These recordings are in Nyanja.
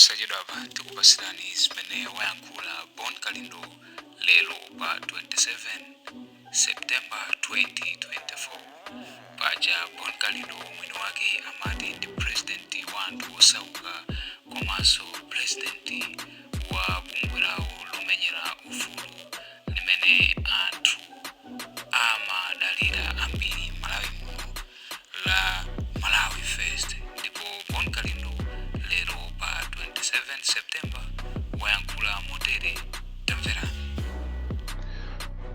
posachedwa apa tikupasirani zimene wayankhula Bon Kalindo lero pa 27 Septemba 2024. Paja Bon Kalindo mwini wake amati ndi president wa anthu osauka komanso president wa bungwe lawo lomenyera ufulu limene anthu amadalira ambiri Malawi muno la Malawi First. Ndipo Bon Kalindo lero pa 27 Septemba wayankhula motere, tamverani.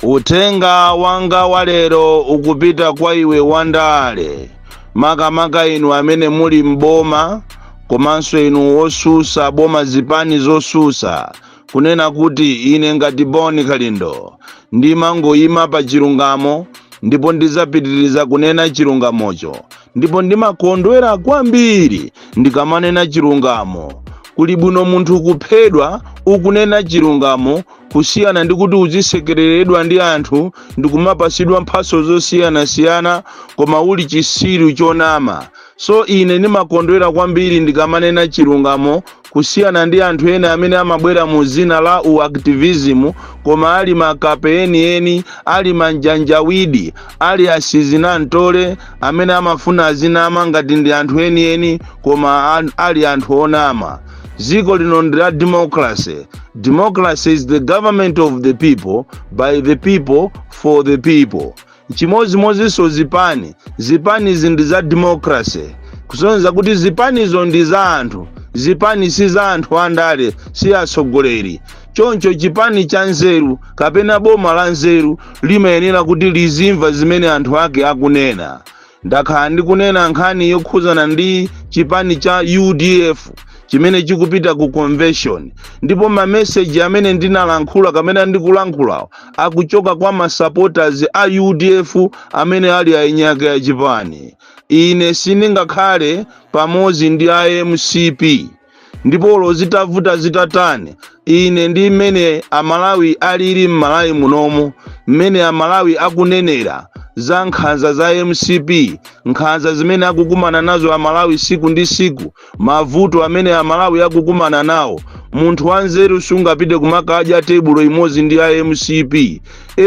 Utenga wanga wa lero ukupita kwa iwe Wandale, makamaka inu amene muli mboma komanso inu osusa boma zipani zosusa, kunena kuti ine ngati Bon Kalindo ndimangoyima pa chilungamo ndipo ndizapitiriza kunena chilungamocho, ndipo ndimakondwera kwambiri ndikamanena chilungamo. Kuli bwino munthu kuphedwa ukunena chilungamo kusiyana ndi kuti uzisekereredwa ndi anthu ndikumapasidwa mphaso zosiyana-siyana koma uli chisiru chonama. So ine ndimakondwera kwambiri ndikamanena chilungamo kusiyana ndi anthu ena amene amabwera mu zina la uactivism koma ali makape eni ali manjanjawidi ali asizinantole amene amafuna azinama ngati ndi anthu eni koma ali anthu onama. Ziko lino ndi la democracy. Democracy is the government of the people, by the people, for the people. Chimozimozinso zipani ndi za democracy. Kusonyeza kuti zipanizo ndi za anthu. Zipani si za anthu andale, si atsogoleri. Choncho chipani cha nzeru kapena boma la nzeru limayenera kuti lizimva zimene anthu ake akunena. Ndakhala ndikunena nkhani yokhuzana ndi chipani cha UDF chimene chikupita ku convention, ndipo ma message amene ndinalankhula kamene ndikulankhula akuchoka kwa ma supporters a UDF amene ali ainyake ya chipani. Ine sindingakhale pamodzi ndi MCP, ndipo lo zitavuta zitatani ine ndi mmene amalawi alili m'Malawi munomu, mmene amalawi akunenera za nkhanza za MCP, nkhanza zimene akukumana nazo amalawi siku ndi siku, mavuto amene amalawi akukumana nawo. Munthu wanzeru sungapite kumakadya tebulo imodzi ndi MCP.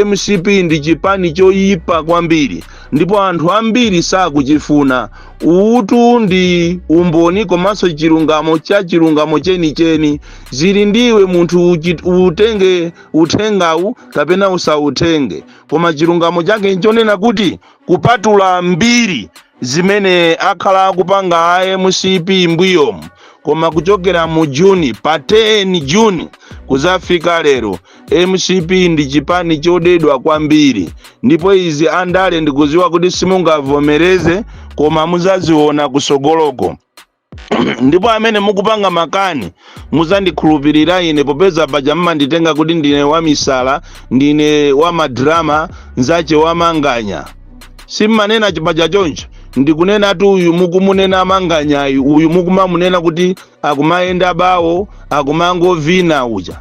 MCP ndi chipani choyipa kwambiri ndipo anthu ambiri sakuchifuna. Utu ndi umboni komanso chilungamo chenicheni zili ndiwe munthu utenge uthengawu kapena usautenge, koma chilungamo chake nchonena kuti kupatula mbiri zimene akhala akupanga MCP mbuyomu, koma kuchokera mu Juni pa 10 Juni kuzafika lero MCP ndi chipani chodedwa kwambiri, ndipo izi andale ndikuziwa kuti simungavomereze koma muzaziona kusogoloko. Ndipo amene mukupanga makani muzandikhulupirira ine popeza paja mmanditenga kuti ndine wa misala, ndine wa madrama nzache wa manganya. Simmanena chipaja choncho, ndikunena tu uyu mukumunena manganyayi, uyu mukumamunena kuti akumayenda bawo akumangovina uja,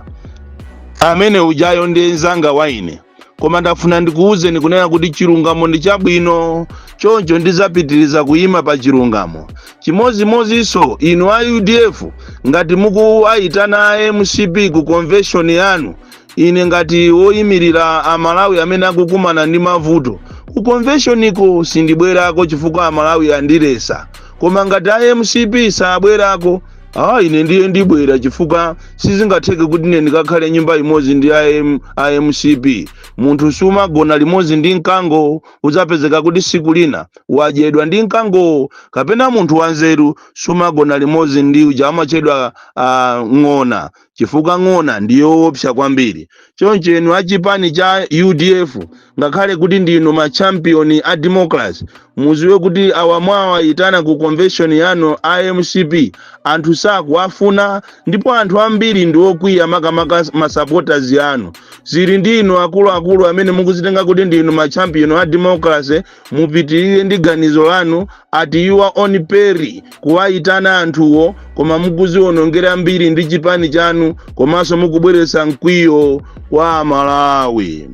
amene ujayo ndi nzanga wa ine. Koma ndafuna ndikuuze ndikunena kuti chilungamo ndi chabwino, choncho ndizapitiriza kuyima pa chilungamo. Chimozimozinso inu a UDF ngati mukuwayitana MCP ku convention yanu, ine ngati woyimirira amalawi amene akukumana ndi mavuto ku convention iko sindibwerako chifukwa amalawi andiresa, koma ngati MCP sabwerako ine ndiye ndibwera chifukwa sizingatheke kuti ine ndikakhale nyumba imodzi ndi MCP. Munthu sumagona limodzi ndi mkango, uzapezeka kuti siku lina wadyedwa ndi mkango. Kapena munthu wanzeru sumagona limodzi ndi uja amachedwa ng'ona, chifukwa ng'ona ndiyo opsa kwambiri. Choncho enu achipani cha UDF ngakhale kuti ndinu ma champion a democracy, muziwe kuti awamwawa itana ku convention yanu MCP anthu sakuwafuna, ndipo anthu ambiri ndi okwiya makamaka ma supporters yanu. Zili ndinu akuluakulu amene mukuzitenga kuti ndinu ma champion a democracy, mupitirire ndi ganizo lanu ati you are on perry kuwayitana anthuwo, koma mukuzionongera mbiri ndi chipani chanu komanso mukubweretsa mkwiyo wa Malawi.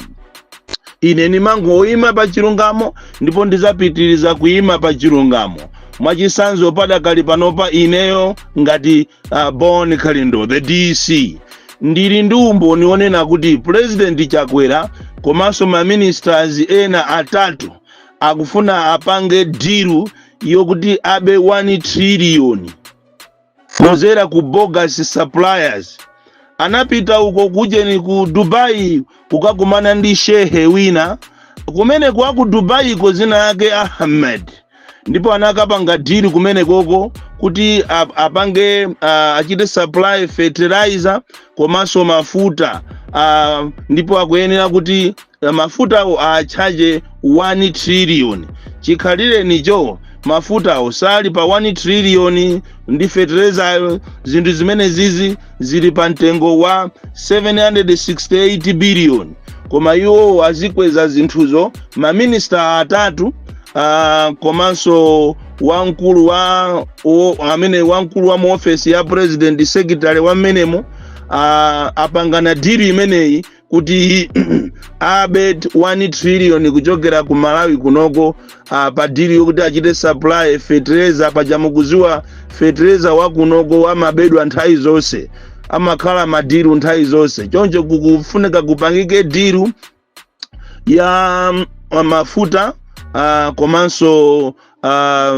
Ine nimangoyima pa chilungamo ndipo ndizapitiriza kuyima pa chilungamo. mwachisanzo padakali panopa ineyo ngati Bon Kalindo the DC ndili ndi umboni onena kuti President Chakwera komanso ma ministers ena atatu akufuna apange deal yokuti abe 1 trillion kuzera ku bogus suppliers. Anapita uko kujeni ku Dubai kukakumana ndi shehe wina kumene kwa ku Dubai ko zina yake Ahmed, ndipo anakapanga deal kumene koko kuti apange achite supply fertilizer komanso mafuta, ndipo akuyenera kuti mafuta achaje 1 trillion. Chikhalire nicho mafuta osali pa 1 trillion ndi fertilizer zinthu zimene zizi zili pa mtengo wa 768 billion. Koma iwo azikweza zinthuzo ma minister atatu komanso wamkulu wa mu office ya president secretary wa menemo apangana deal imeneyi kuti abet 1 trillion kuchokera ku Malawi kunoko pa deal yokuti achite supply fertilizer pachamukuziwa fertilizer wa kunoko wa mabedwa nthawi zonse amakhala madiru nthawi zonse. Choncho kukufunika kupangike deal ya mafuta komanso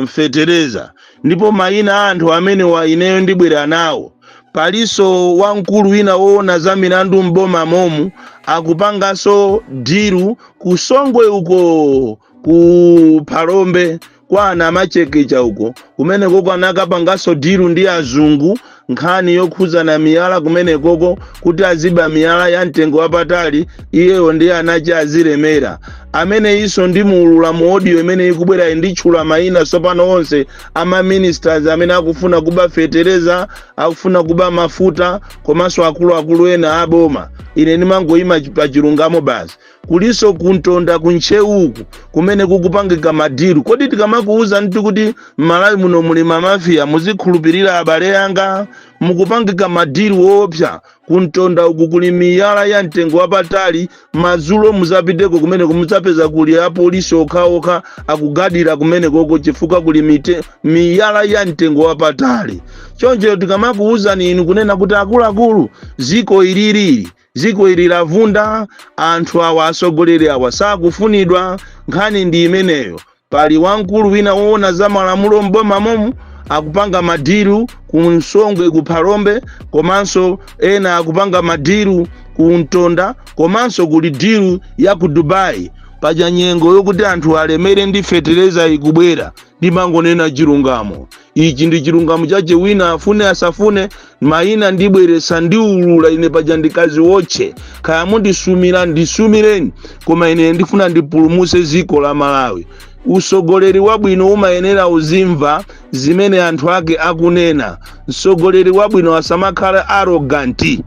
fertilizer, ndipo mayina anthu amene wa ineyo ndibwera nawo paliso wamkulu wina woona za milandu mboma momu akupangaso deal ku Songwe uko ku Palombe kwa ana machekecha uko kumene koko anakapangaso deal ndi azungu nkhani yokhuza na miyala kumene koko kuti aziba miyala ya mtengo wapatali iyeyo ndi anachi azilemera. Amene iso ndi muulula mu audio imene ikubwera nditchula mayina sopano onse ama ministers amene akufuna kuba fertilizer, akufuna kuba mafuta komanso akulu ena aboma. Ine ndimangoyima pa chilungamo basi. Kuliso kuntonda kuncheuku kumene kukupangika madiru. Kodi tikamakuuza nti kuti Malawi muno muli mafia muzikhulupirira abale yanga, mukupangika madiru woopsa kuntonda uku kuli miyala ya mtengo wapatali, mazulo muzapiteko kumene kumuzapeza kuli apolisi okhaokha akugadira kumene koko chifukwa kuli miyala ya mtengo wapatali. Choncho tikamakuuza ni inu kunena kuti akuluakulu ziko ili lavunda, anthu awa asogoleri awa sakufunidwa. Nkhani ndi imeneyo. Pali wamkulu wina woona za malamulo mboma momu akupanga madiru ku Songwe ku Palombe, komanso ena akupanga madiru ku Ntonda, komanso kuli deal ya ku Dubai paja nyengo yokuti anthu alemere ndi fertilizer ikubwera. Ndimangonena chilungamo ichi ndi chilungamo chache, wina afune asafune mayina ndibweresa ndiulula ine paja ndikazi woche kaya mundisumira ndisumireni, koma ine ndifuna ndipulumuse ziko la Malawi. Usogoleri wabwino umayenera uzimva zimene anthu ake akunena. Usogoleri wabwino asamakhala arrogant.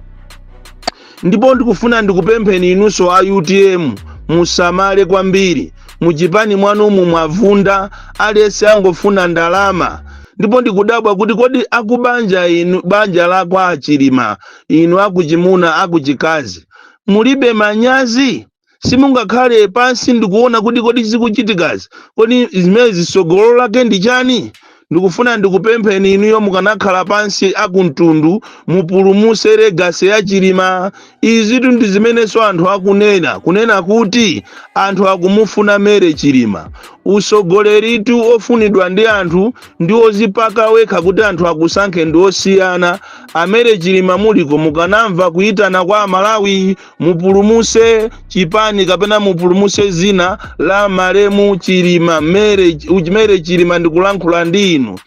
Ndipo ndikufuna ndikupempheni inunso a UTM musamale kwambiri. Muchipani mwanu mwavunda alese angofuna ndalama. Ndipo ndikudabwa kuti kodi akubanja inu banja lako achilima inu akuchimuna akuchikazi mulibe manyazi? Simungakhale pansi ndikuona kuti kodi zikuchitikazi, kodi zimene zisogolo lake ndi chani? Ndikufuna ndikupempheni inuyo mukanakhala pansi akuntundu mupulumuse legasi ya chilima. Izi ndi zimenenso anthu akunena kuti anthu akumufuna mere chilima. Usogoleritu ofunidwa ndi anthu ndi ozipaka wekha kuti anthu akusankhe ndi osiyana. Amere chilima muliko mukanamva kuyitana kwa Malawi mupulumuse chipani kapena mupulumuse zina la Malemu Chilima. Mere chilima ndikulankhula ndi inu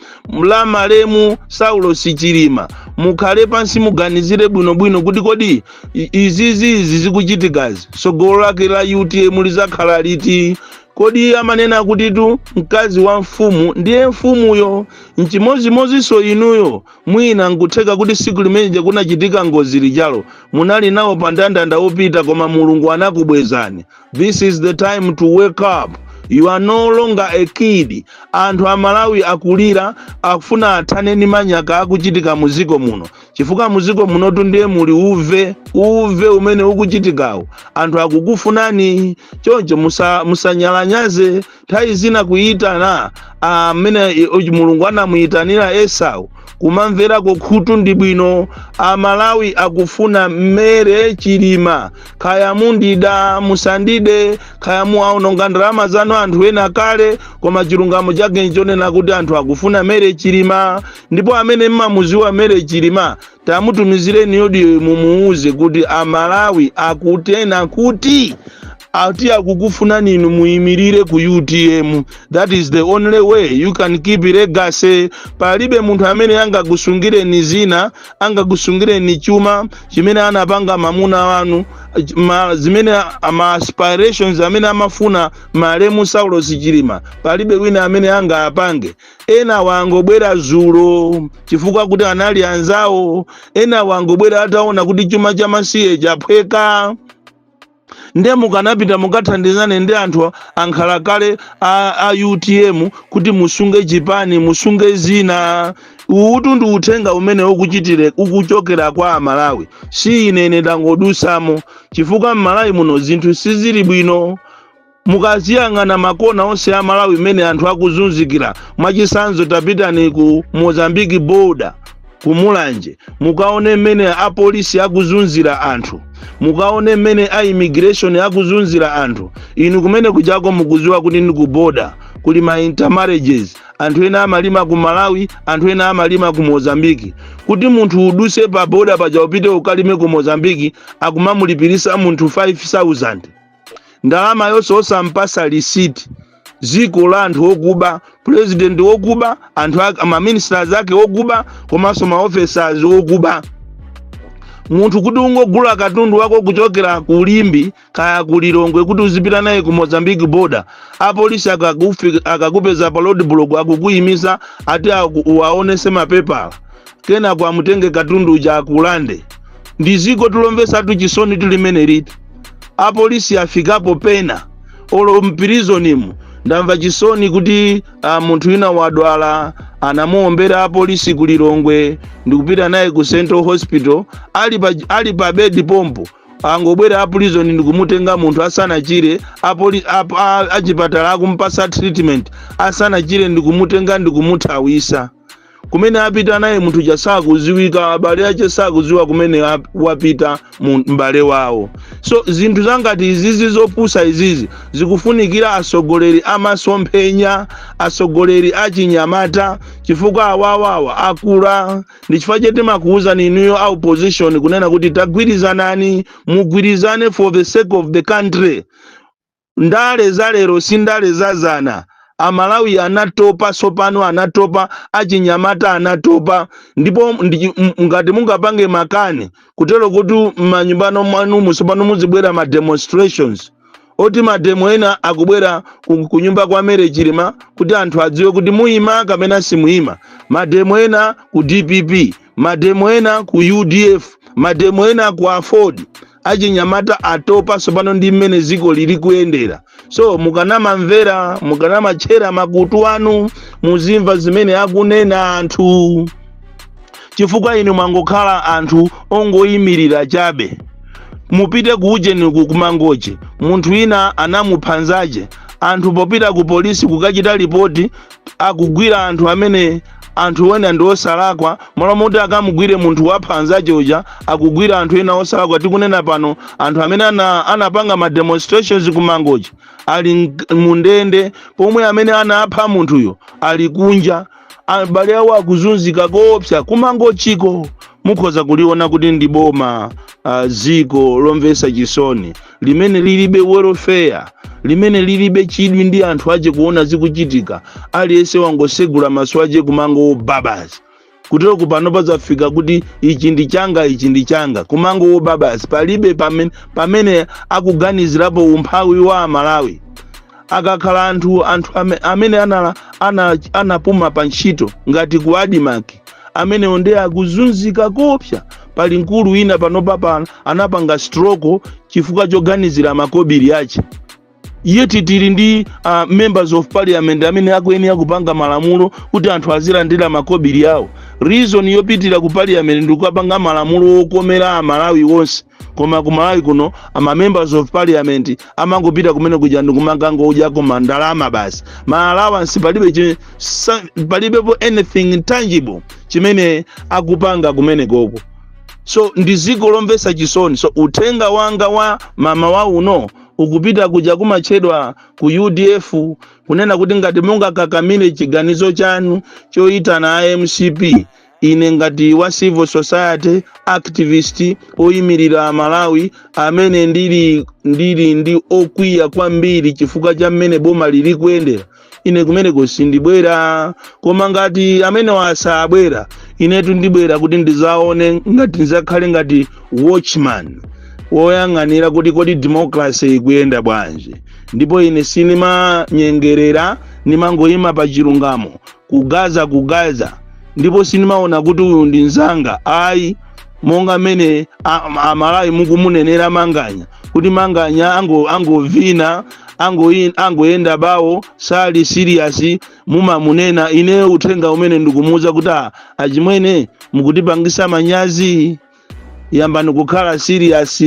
la Malemu Saulos Chilima. Mukhale pansi muganizire bwinobwino kuti kodi izizi zikuchitikazi sogolo lake la UTM lizakhala liti? Kodi amanena kuti tu mkazi wa mfumu ndiye mfumuyo. Nchimozimozi so inuyo mwina ngutheka kuti siku limene kunachitika ngozi lijalo munali nawo pandandanda opita koma Mulungu anakubwezani. This is the time to wake up. You are no longer a kid. Anthu a Malawi akulira akufuna athane ni manyaka akuchitika muziko muno. chifukwa muziko munotu ndiye muli uve umene ukuchitikawo. Anthu akukufunani choncho musanyalanyaze. Nthawi zina kuyitana amene Mulungu anamuyitanira Esau kumamverako khutu ndi bwino. Amalawi akufuna mmere chilima, kaya mundida musandide, kaya muaononga ndalama zanu anthu ena kale, koma chilungamo chake nchonena kuti anthu akufuna mere chilima. Ndipo amene mmamuziwa mere chilima tamutumizireni audio mumuuze kuti Amalawi akutena kuti ati akukufunani inu muyimirire ku UTM. That is the only way you can keep legacy. Palibe munthu amene angakusungireni zina, angakusungireni chuma chimene anapanga mamuna wanu, zimene aspirations amene amafuna malemu Saulos Chilima, palibe wina amene apange. Ena wangobwera zulo chifukwa kuti anali anzawo, ena wangobwera ataona kuti chuma cha masiye chaphweka. Ndiye mukanapita mukathandizane ndi anthu ankhalakale a UTM kuti musunge chipani, musunge zina. Utu ndi uthenga umene ukuchokera kwa Amalawi. Si ine ndangodusamo chifukwa Malawi muno zinthu sizili bwino. Mukaziyang'ana makona onse a Malawi mene anthu akuzunzikira. Mwachisanzo tapitani ku Mozambique border kumulanje, mukaone mene apolisi akuzunzira anthu, mukaone mene immigration akuzunzira anthu. Inu kumene kujako mukuziwa kuti ndi ku border kuli ma intermarriages. Anthu ena amalima ku Malawi, anthu ena amalima ku Mozambique. Kuti munthu uduse pa border paja upite ukalime ku Mozambique akumamulipirisa munthu 5,000. Ndalama yonse osampasa receipt. Ziko la anthu okuba, president okuba, anthu ama ministers ake okuba, komanso ma officers okuba. Munthu kuti ungogula katundu wako kuchokera ku Limbi kaya ku Lilongwe kuti uzipita naye ku Mozambique border, apolisi akakupeza pa road block akukuyimisa ati uwaonese mapepala, kena kwa mutenge katundu uja akulande. Ndiziko tulomvesa chisoni tulimene liti. Apolisi afikapo pena olo mprisonimu. Ndamva chisoni kuti munthu wina wadwala anamuombera apolisi ku Lilongwe ndikupita naye ku Central Hospital, ali pa bed pompo, angobwera prison ndikumutenga munthu asanachire, achipatala akumpasa treatment asanachire ndikumutenga ndikumuthawisa. Kumene apita naye munthu chasakuziwika, abale ache sakuziwa kumene wapita mbale wawo. So zinthu zangati izizi zopusa izizi zikufunikira asogoleri amasomphenya, asogoleri achinyamata, chifukwa awawawa akula. Ndi chifukwa chete makuuza ni inuyo a opposition kunena kuti tagwirizanani, mugwirizane for the sake of the country. Ndale za lero si ndale zazana. Amalawi anatopa, sopano anatopa, achinyamata anatopa. Ndipo ngati mungapange makani kutero kuti manyumbano mwanu musopano muzibwera ma demonstrations, oti mademo ena akubwera ku nyumba kwa mere chilima kuti anthu adziwe kuti muima kapena simuima. Mademo ena ku DPP, mademo ena ku UDF, mademo ena ku Afford. Achinyamata atopa sopano ndi mmene ziko lili kuyendera. So mukanamamvera, mukanamachera makutu anu, muzimva zimene akunena anthu. Chifukwa inu mwangokhala anthu ongoyimirira chabe. Mupite ku ujeni kumangoche, munthu wina anamuphanzaje, anthu popita ku polisi kukachita ripoti akugwira anthu amene anthu wena ndi osalakwa, malamuti akamugwire munthu waphanzaje uja akugwira anthu ena osalakwa. Tikunena pano anthu amene anapanga ma demonstrations kumangoche ali mundende, pomwe amene anapha munthuyo ali kunja. Abale awo akuzunzika koopsa kumangochiko. Mukhoza kuliona kuti ndi boma ziko lomvesa chisoni, limene lilibe welfare, limene lilibe chidwi ndi anthu aje kuona zikuchitika. Aliyense wangosegula maso aje kumango babazi. Kutero kupano pazafika kuti ichi ndi changa, ichi ndi changa, kumango babazi. Palibe pamene akuganizirapo umphawi wa Amalawi. Akakhala anthu amene anapuma pa ntchito ngati ku Adimaki, amene onde akuzunzika kopsa. Pali nkulu ina panopa anapanga stroke chifukwa choganizira makobiri ache. Yeti tili ndi members of parliament amene akuyenera kupanga malamulo kuti anthu azilandira makobiri yawo. reason yopitira ku parliament ndikupanga malamulo okomera amalawi wonse, koma ku Malawi kuno ama members of parliament amangopita kumene kuja ndikumanga ngodyako mandalama basi, ma allowance palibepo anything tangible chimene akupanga kumene koko. So ndiziko lomvesa chisoni. So uthenga wanga wa mama wa uno ukupita kuja kumachedwa ku UDF kunena kuti ngati munga kakamile chiganizo chanu choita na IMCP, ine ngati wa civil society activist oyimirira Malawi amene ndili ndi okwiya kwambiri chifukwa cha mmene boma lili kuyendera, ine kumene kusindibwera. Koma ngati amene wasabwera, inetu ndibwera kuti ndizaone ngati ndizakhale ngati watchman woyang'anira kuti kodi democracy ikuyenda bwanji. Ndipo ine sinima nyengerera, nimangoyima pa chilungamo kugaza, ndipo sinimaona kuti uyu ndi nzanga. Ayi, monga mene Amalawi mukumunenera Manganya kuti Manganya angovina angoyenda bawo sali serious, mumamunena. Ine uthenga umene ndikumuza kuti achimwene mukutipangisa manyazi, yambani kukhala serious,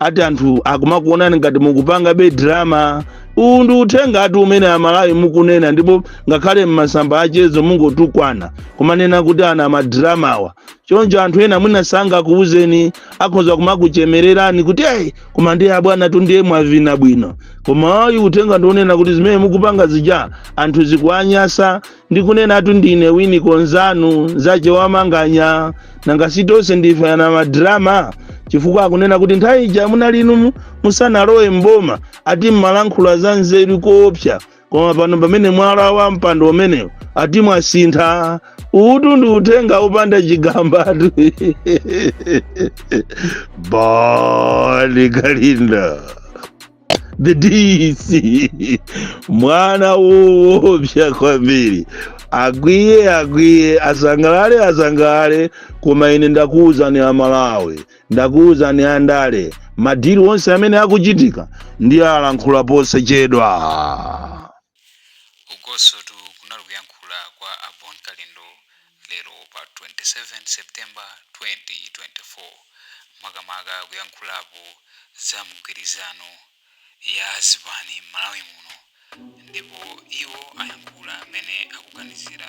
ati anthu akumakuonani ngati mukupanga be drama. Uwu ndi uthenga ati umene Amalawi mukunena, ndipo ngakhale mmasamba achezo mungotukwana kumanena kuti ana madrama awa. Choncho anthu ena mwina sanga kuuzeni, akhoza kumakuchemererani kuti koma ndiye abwana tu ndiye mwavina bwino. Koma ayi uthenga ndionena kuti zimene mukupanga zija anthu zikuanyasa, ndikunena atu ndine wini konzanu zache wa Manganya, nanga sitonse ndife ana madrama. Chifukwa akunena kuti nthawi ija munalinu musanalowe mboma ati mmalankhula za nzeru koopsa, koma pano pamene mwala wa mpando umenewo ati mwasintha. Utu ndi uthenga upanda chigambatu. Boni Kalinda the DC mwana woopsa kwambiri, agwiye asangalale. Koma ine ndakuwuzani Amalawi, ndakuwuzani andale, madili onse amene akuchitika ndiye alankhula posachedwa. Ugoso tu kunali kuyankhula kwa Bon Kalindo lero pa 27 September 2024, makamaka kuyankhulapo za mgwirizano ya azipani Malawi muno, ndipo iwo ayankhula amene akuganizira